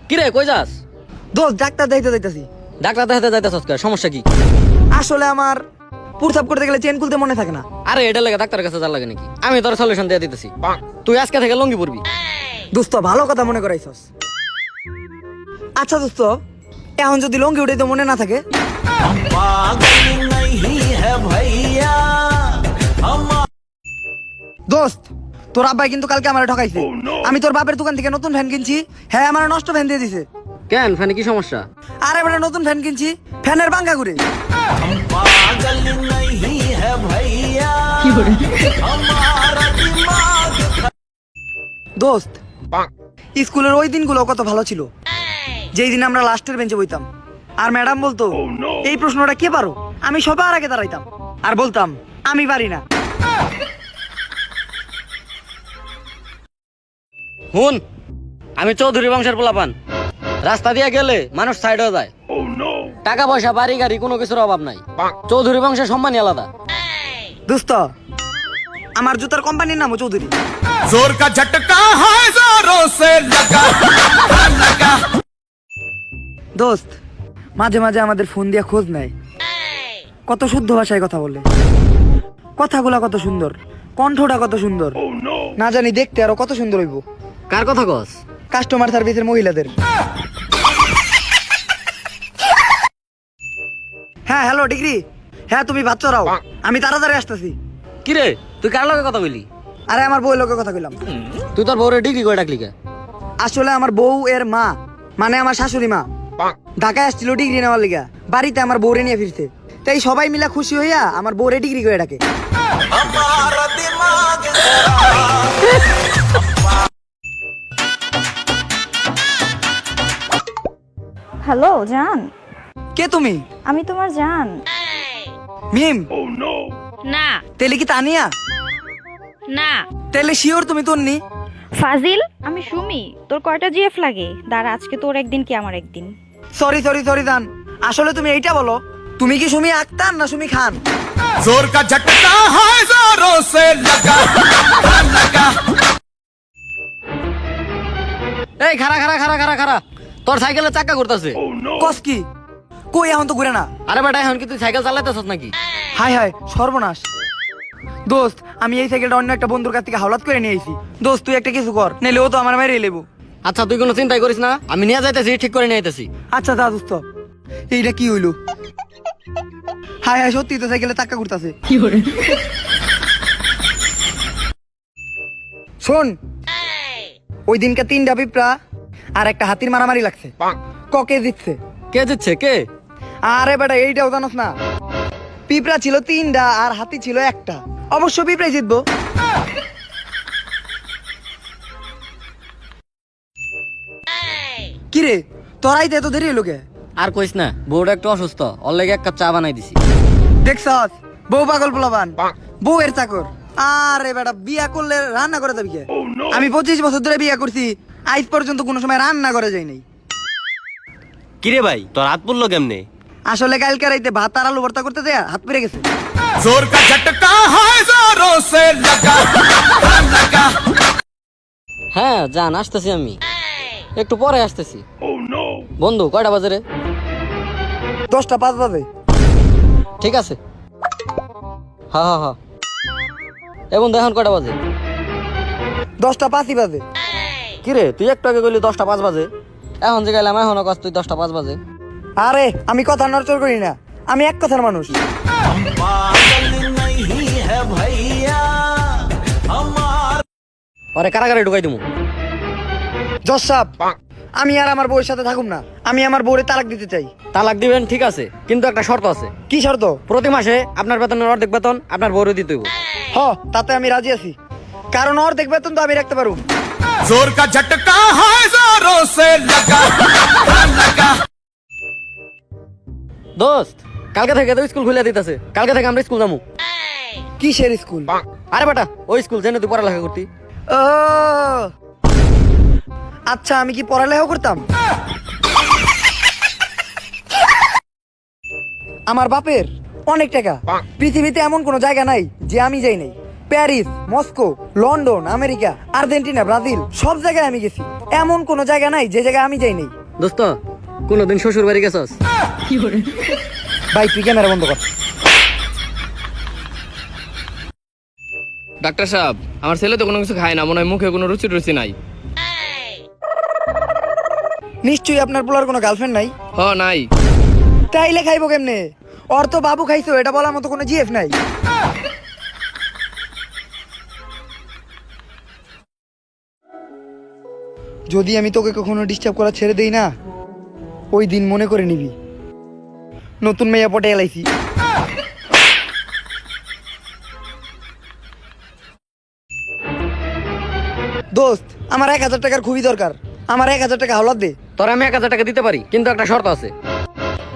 কিরে কই যাস? দোস্ত ডাক্তার দেখতে যাইতাছি। ডাক্তার দেখাতে যাইতাছস কে? সমস্যা কি? আসলে আমার প্রস্রাব করতে গেলে চেন খুলতে মনে থাকে না। আরে এটা লাগে ডাক্তারের কাছে যা লাগে নাকি? আমি তোর সলিউশন দিয়ে দিতেছি। তুই আজকে থেকে লঙ্গি পরবি। দোস্ত ভালো কথা মনে করাইছস। আচ্ছা দোস্ত, এখন যদি লঙ্গি উঠে তো মনে না থাকে? দোস্ত তোর আব্বাই কিন্তু কালকে আমার ঠকাইছে। আমি তোর বাপের দোকান থেকে নতুন ফ্যান কিনছি, হ্যাঁ আমার নষ্ট ফ্যান দিয়ে দিছে। কেন ফ্যানে কি সমস্যা? আরে বেটা নতুন ফ্যান কিনছি, ফ্যানের পাঙ্খা ঘুরে। দোস্ত স্কুলের ওই দিনগুলো কত ভালো ছিল, যেই দিন আমরা লাস্টের বেঞ্চে বইতাম আর ম্যাডাম বলতো এই প্রশ্নটা কে পারো, আমি সবার আগে দাঁড়াইতাম আর বলতাম আমি পারি না। হুন, আমি চৌধুরী বংশের পোলাপান। রাস্তা দিয়ে গেলে মানুষ সাইড হয়ে যায়। টাকা পয়সা বাড়ি গাড়ি কোনো কিছুর অভাব নাই। চৌধুরী বংশের সম্মানই আলাদা। দোস্ত আমার জুতার কোম্পানির নামও চৌধুরী। जोर का झटका है जोरों से लगा। দোস্ত মাঝে মাঝে আমাদের ফোন দিয়ে খোঁজ নেয়, কত শুদ্ধ ভাষায় কথা বলে, কথাগুলা কত সুন্দর, কণ্ঠটা কত সুন্দর, না জানি দেখতে আরো কত সুন্দর হইব। কার কথা কস? কাস্টমার সার্ভিসের মহিলাদের। হ্যাঁ হ্যালো ডিগ্রি, হ্যাঁ তুমি ভাত চড়াও, আমি তাড়াতাড়ি আসতেছি। কিরে তুই কার লগে কথা বলি? আরে আমার বউ লোকের কথা কইলাম। তুই তোর বউরে ডিগ্রি করে ডাকলি কে? আসলে আমার বউ এর মা মানে আমার শাশুড়ি মা ঢাকায় আসছিল ডিগ্রি নেওয়ার লিগা, বাড়িতে আমার বউরে নিয়ে ফিরছে, তাই সবাই মিলা খুশি হইয়া আমার বউরে ডিগ্রি করে ডাকে। হ্যালো জান, কে তুমি? আমি তোমার জান। মিম? না তেলে কি তানিয়া? না তেলে শিওর তুমি তন্নি? ফাজিল, আমি সুমি। তোর কয়টা জিএফ লাগে? দাঁড়া, আজকে তোর একদিন কি আমার একদিন। সরি সরি সরি জান, আসলে তুমি এইটা বলো, তুমি কি সুমি আক্তার না সুমি খান? जोर का झटका है जोरों से लगा। এই খারা খারা খারা খারা খারা, তোর সাইকেলের চাকা ঘুরতেছে। কস কি? কই এখন তো ঘুরে না। আরে বেটা এখন কি তুই সাইকেল চালাইতেছস নাকি? হাই হাই সর্বনাশ। দোস্ত আমি এই সাইকেলটা অন্য একটা বন্ধুর কাছ থেকে হাওলাত করে নিয়ে আইছি। দোস্ত তুই একটা কিছু কর, নাইলে ও তো আমার মেরে লেবু। আচ্ছা তুই কোনো চিন্তাই করিস না, আমি নিয়ে যাইতেছি, ঠিক করে নিয়ে আইতেছি। আচ্ছা দা দোস্ত, এইটা কি হইলো? হাই হাই সত্যি তো সাইকেলে চাক্কা ঘুরতাছে। শোন, ওই দিনকে 3টা পিঁপড়া আর একটা হাতির মারামারি লাগছে, ককে জিতছে? কে জিতছে কে? আরে বেটা এইটাও জানোস না? পিঁপড়া ছিল 3টা আর হাতি ছিল একটা, অবশ্য পিঁপড়াই জিতবো। কিরে তোরাইতে এত দেরি হলো কে? আর কইস না, বউটা একটু অসুস্থ, ওর লেগে এক কাপ চা বানাই দিছি। দেখছস বউ পাগল পোলাপান, বউয়ের চাকর। আরে বেটা বিয়া করলে রান্না করে যাবি কে? আমি 25 বছর ধরে বিয়া করছি, আজ পর্যন্ত কোনো সময় রান্না করে যাই নাই। কিরে ভাই তোর হাত পড়লো কেমনে? আসলে কালকে রাইতে ভাত আর আলু ভর্তা করতে দেয়া হাত পেরে গেছে। जोर का झटका है जोरों से लगा। হ্যাঁ জান, আসতেছি আমি, একটু পরে আসতেছি। বন্ধু কয়টা বাজে রে? 10টা 5 বাজে। ঠিক আছে, হ্যাঁ হ্যাঁ হ্যাঁ। এ বন্ধু এখন কয়টা বাজে? 10টা 5ই বাজে। কিরে তুই একটু আগে কইলি 10টা 5 বাজে, এখন যে গেলাম এখনো কাজ তুই 10টা 5 বাজে। আরে আমি কথা নড়চড় করি না, আমি এক কথার মানুষ। আরে কারাগারে ঢুকাই দিমু। জজ সাহেব, আমি আর আমার বউয়ের সাথে থাকুম না, আমি আমার বউরে তালাক দিতে চাই। তালাক দিবেন ঠিক আছে, কিন্তু একটা শর্ত আছে। কি শর্ত? প্রতি মাসে আপনার বেতনের অর্ধেক বেতন আপনার বউরে দিতে হইব। হ তাতে আমি রাজি আছি, কারণ অর্ধেক বেতন তো আমি রাখতে পারবো। जोर का झटका है जोरों से लगा। দোস্ত কালকে থেকে তো স্কুল খুলে দিতেছে, কালকে থেকে আমরা স্কুল যাবো। কিসের স্কুল? আরে বেটা ওই স্কুল জেনে তুই পড়ালেখা করতি। ও আচ্ছা, আমি কি পড়ালেখা করতাম? আমার বাপের অনেক টাকা, পৃথিবীতে এমন কোনো জায়গা নাই যে আমি যাই নাই। Paris, Moscow, London, America, Argentina, Brazil সব জায়গায় আমি গেছি। এমন কোনো জায়গা নাই যে জায়গায় আমি যাই নাই। দোস্ত কোনোদিন শ্বশুর বাড়ি গেছস? ভাই তুই ক্যামেরা বন্ধ কর। ডাক্তার সাহেব, আমার ছেলে তো কোনো কিছু খায় না, মনে হয় মুখে কোনো রুচি নাই। নিশ্চয়ই আপনার পোলার কোনো গার্লফ্রেন্ড নাই? নাই। তাইলে খাইবো কেমনে? ওর তো বাবু খাইছো, এটা বলার মতো কোনো জিএফ নাই। যদি আমি তোকে কখনো ডিস্টার্ব করা ছেড়ে দেই না, ওই দিন মনে করে নিবি নতুন মেয়ে পটে এলাইছি। দোস্ত আমার 1000 টাকার খুবই দরকার, আমার 1000 টাকা হাওলাত দে। তোর আমি 1000 টাকা দিতে পারি, কিন্তু একটা শর্ত আছে।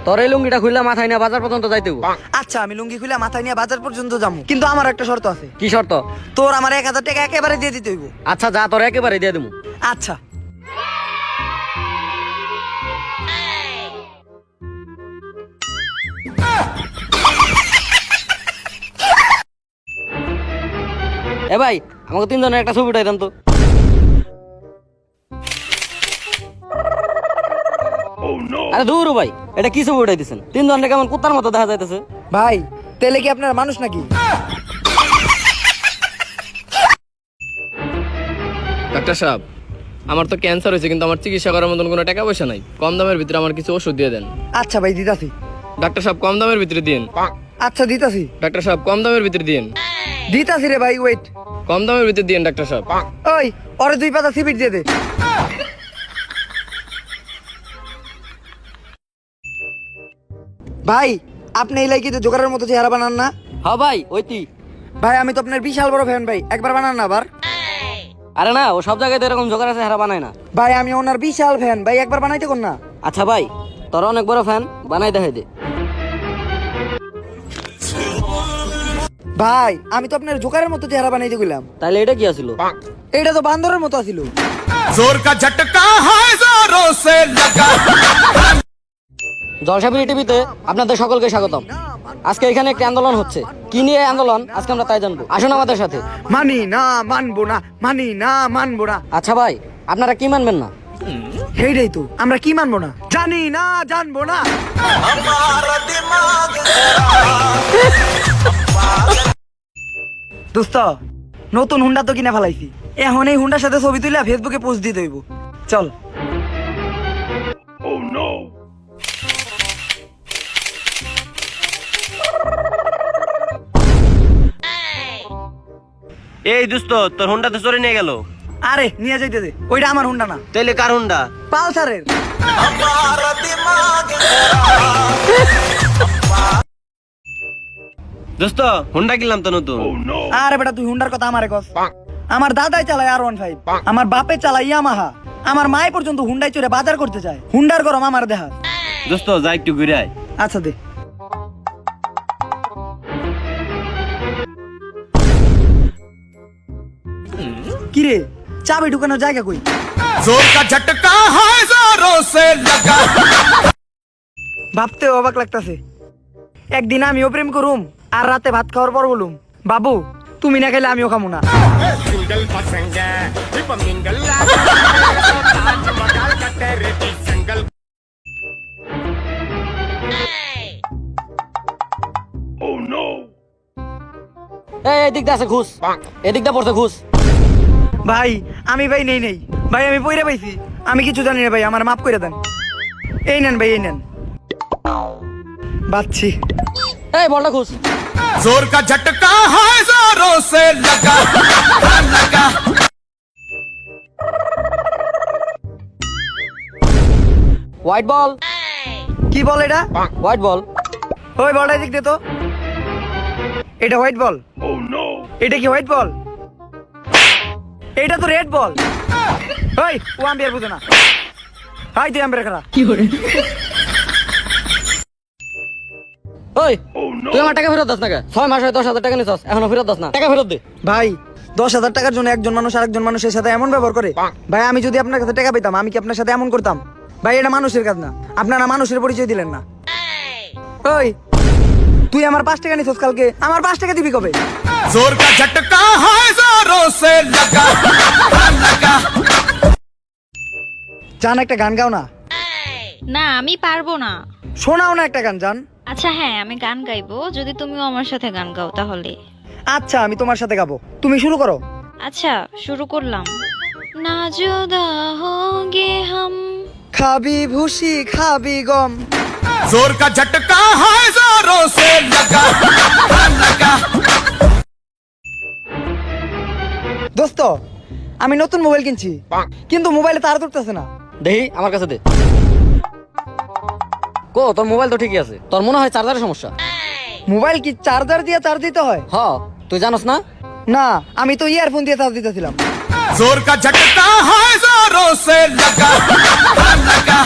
তোর এই লুঙ্গিটা খুললে মাথায় না বাজার পর্যন্ত যাইতে হইব। আচ্ছা আমি লুঙ্গি খুলে মাথায় নিয়ে বাজার পর্যন্ত যাবো, কিন্তু আমার একটা শর্ত আছে। কি শর্ত? তোর আমার 1000 টাকা একেবারে দিয়ে দিতে হইব। আচ্ছা যা, তোর একেবারে দিয়ে দেবো। আচ্ছা এ ভাই, আমাকে 3 জনের একটা ছবি উঠাই দেন তো। আরে দূর ভাই, এটা কি ছবি উঠাই দিচ্ছেন? 3 জনের কেমন কুত্তার মতো দেখা যাইতেছে। ভাই, তেলে কি আপনার মানুষ নাকি? ডাক্তার সাহেব, আমার তো ক্যান্সার হয়েছে, কিন্তু আমার চিকিৎসা করার মতন কোনো টাকা পয়সা নাই। কম দামের ভিতরে আমার কিছু ওষুধ দিয়ে দেন। আচ্ছা ভাই দিতাছি। ডাক্তার সাহেব, কম দামের ভিতরে দিন। আচ্ছা দিতাছি। ডাক্তার সাহেব, কম দামের ভিতরে দিন। দিতাছি রে ভাই, ওয়েট। কম দামের ভিতরে দিন ডাক্তার সাহেব। ওই ওরে 2 পাতা সিবিট দিয়ে দে। ভাই আপনি এই লাইকিতে জোগাড়ের মতো চেহারা বানান না? হ্যাঁ ভাই, ওই তুই। ভাই আমি তো আপনার বিশাল বড় ফ্যান ভাই, একবার বানান না আবার। আরে না, ও সব জায়গায় তো এরকম জোগাড় আছে, হারা বানায় না। ভাই আমি ওনার বিশাল ফ্যান ভাই, একবার বানাইতে কোন না। আচ্ছা ভাই, তোর অনেক বড় ফ্যান, বানাই দেখাই দে। ভাই আমি তো আপনার জোকারের মতো চেহারা বানাইতে গেলাম। তাইলে এটা কি আছিল? এইটা তো বান্দরের মতো আছিল। जोर का झटका है जोरों से लगा। জলসাবিরি টিভিতে আপনাদের সকলকে স্বাগতম। আজকে এখানে একটি আন্দোলন হচ্ছে। কি নিয়ে আন্দোলন আজকে আমরা তাই জানবো, আসুন আমাদের সাথে। মানি না মানবো না, মানি না মানবো না। আচ্ছা ভাই, আপনারা কি মানবেন না? সেইটাই তো, আমরা কি মানবো না? জানি না, জানবো না। দোস্ত নতুন হুন্ডা তো কিনে ফেলাইছি, এখন এই হুন্ডার সাথে ছবি তুলে ফেসবুকে পোস্ট দিতে হইব। চল। এই দোস্ত, তোর হোন্ডা তো চলে নিয়ে গেল। আরে নিয়ে যাইতে দে, ওইটা আমার হুন্ডা না, তাইলে কার হোন্ডা? পালসারের। দোস্ত, হোন্ডা কিনলাম তো নতুন। আরে বেটা তুই হুন্ডার কথা আমারে কস। আমার দাদাই চালায় R15, আমার বাপে চালায় ইয়ামাহা, আমার মায় পর্যন্ত হুন্ডাই চড়ে বাজার করতে চায়। হুন্ডার গরম আমার দেহা। দোস্ত যা একটু ঘুরে আয়। আচ্ছা দে। কিরে চাবি ঢুকানোর জায়গা কই? जोर का झटका है जोरों से लगा। ভাবতে অবাক লাগতাছে, একদিন আমিও প্রেম করুম আর রাতে ভাত খাওয়ার পর বলুম, বাবু তুমি না খেলে আমিও খামু না। सिंगल पसंग हिप मिंगल मगाल का तेरे की सिंगल। এই এদিক দিয়ে আছে ঘুষ, এদিক দিয়ে পড়ছে ঘুষ। ভাই আমি ভাই নেই নেই ভাই, আমি পইরা পাইছি, আমি কিছু জানি না ভাই, আমার মাফ করে দেন। এই নেন ভাই, এই নেন। বাচ্ছি। এই বলটা ঘুষ। जोर का झटका है जोरों से लगा लगा। White ball. কি বল এটা? White ball. ওই বলটা দিক দে তো। এটা হোয়াইট বল? এটা কি হোয়াইট বল? এটা তো রেড বল। ওই ও আম্পায়ার বুঝো না, হাই তুই আম্পায়ার খেলা। ওই তুই আমার টাকা ফেরত দাস না কে? 6 মাস হয় 10,000 টাকা নিছস, এখনো ফেরত দাস না। টাকা ফেরত দে। ভাই 10,000 টাকার জন্য একজন মানুষ আরেকজন মানুষের সাথে এমন ব্যবহার করে? ভাই আমি যদি আপনার কাছে টাকা পেতাম, আমি কি আপনার সাথে এমন করতাম? ভাই এটা মানুষের কাজ না, আপনারা মানুষের পরিচয় দিলেন না। ওই তুই আমার 5 টাকা নিছস কালকে, আমার 5 টাকা দিবি কবে? जोर का झटका है जोरों से लगा लगा। জান একটা গান গাও না। না আমি পারবো না। শোনাও না একটা গান জান। আচ্ছা হ্যাঁ আমি গান গাইবো যদি তুমিও আমার সাথে গান গাও তাহলে। আচ্ছা আমি তোমার সাথে গাবো, তুমি শুরু করো। আচ্ছা শুরু করলাম। না জুদা হোগে হাম। খাবি ভুসি খাবি গম। जोर का झटका है जोरों से लगा लगा। দোস্ত আমি নতুন মোবাইল কিনছি, কিন্তু মোবাইলে তার ধরতেছে না। দেখি আমার কাছে দে। কো তোর মোবাইল তো ঠিকই আছে, তোর মনে হয় চার্জারের সমস্যা। মোবাইল কি চার্জার দিয়ে চার্জ দিতে হয়? হ তুই জানোস না? না আমি তো ইয়ারফোন দিয়ে চার্জ দিতেছিলাম। जोर का झटका है जोरों से लगा लगा।